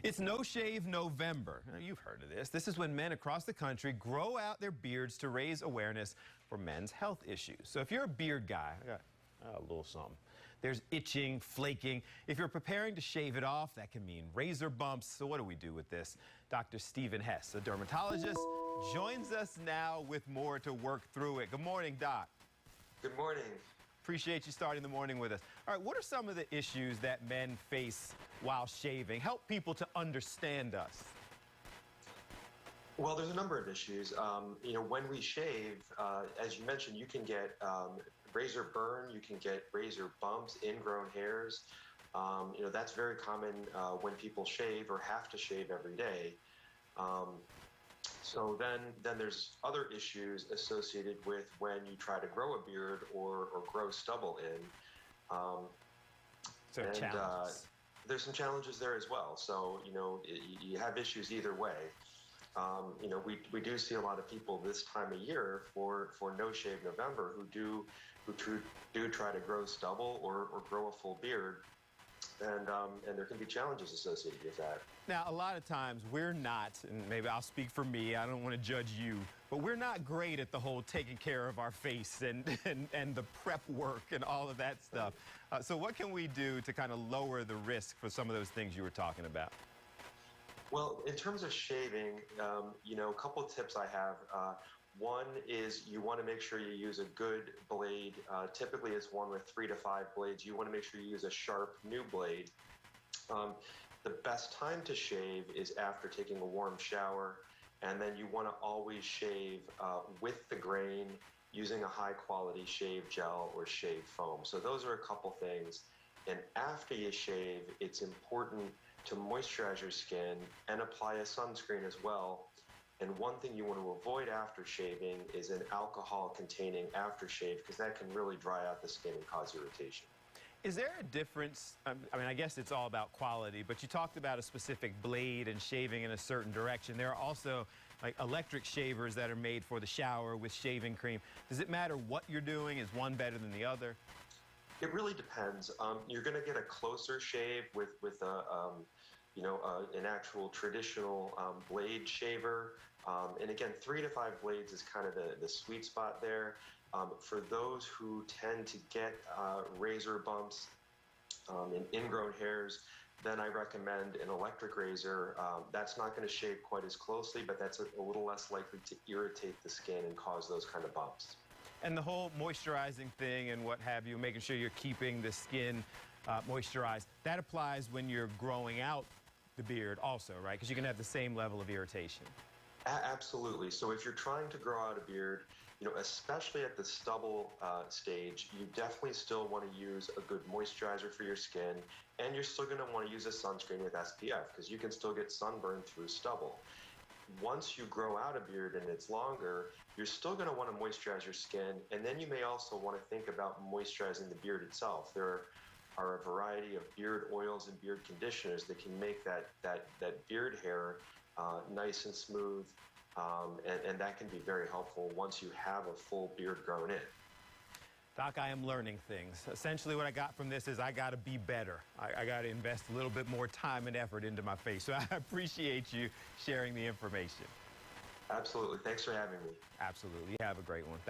It's No Shave November. Now, you've heard of this. This is when men across the country grow out their beards to raise awareness for men's health issues. So if you're a beard guy, I got a little something. There's itching, flaking. If you're preparing to shave it off, that can mean razor bumps. So what do we do with this? Dr. Stephen Hess, a dermatologist, joins us now with more to work through it. Good morning, Doc. Good morning. Appreciate you starting the morning with us. All right, what are some of the issues that men face while shaving? Help people to understand us. Well, there's a number of issues. When we shave, as you mentioned, you can get razor burn, you can get razor bumps, ingrown hairs. That's very common when people shave or have to shave every day. So then there's other issues associated with when you try to grow a beard or grow stubble in. Challenges. There's some challenges there as well. So, you have issues either way. We do see a lot of people this time of year for No Shave November who do try to grow stubble or grow a full beard. And there can be challenges associated with that. Now, a lot of times we're not, and maybe I'll speak for me, I don't want to judge you, but we're not great at the whole taking care of our face and the prep work and all of that stuff. So what can we do to kind of lower the risk for some of those things you were talking about? Well, in terms of shaving, a couple of tips I have. One is you want to make sure you use a good blade. Typically, it's one with 3 to 5 blades. You want to make sure you use a sharp new blade. The best time to shave is after taking a warm shower, and then you want to always shave with the grain using a high-quality shave gel or shave foam. So those are a couple things. And after you shave, it's important to moisturize your skin and apply a sunscreen as well. And one thing you want to avoid after shaving is an alcohol-containing aftershave, because that can really dry out the skin and cause irritation. Is there a difference? I guess it's all about quality, but you talked about a specific blade and shaving in a certain direction. There are also like electric shavers that are made for the shower with shaving cream. Does it matter what you're doing? Is one better than the other? It really depends. You're going to get a closer shave with an actual traditional blade shaver. And again, 3 to 5 blades is kind of the sweet spot there. For those who tend to get razor bumps and ingrown hairs, then I recommend an electric razor. That's not going to shave quite as closely, but that's a little less likely to irritate the skin and cause those kind of bumps. And the whole moisturizing thing and what have you, making sure you're keeping the skin moisturized, that applies when you're growing out the beard also, right? Because you can have the same level of irritation. Absolutely. So if you're trying to grow out a beard, especially at the stubble stage, you definitely still want to use a good moisturizer for your skin, and you're still going to want to use a sunscreen with SPF because you can still get sunburn through stubble. Once you grow out a beard and it's longer, you're still going to want to moisturize your skin, and then you may also want to think about moisturizing the beard itself. There are a variety of beard oils and beard conditioners that can make that beard hair nice and smooth, and that can be very helpful once you have a full beard grown in. Doc, I am learning things. Essentially what I got from this is I got to be better. I got to invest a little bit more time and effort into my face. So I appreciate you sharing the information. Absolutely. Thanks for having me. Absolutely. You have a great one.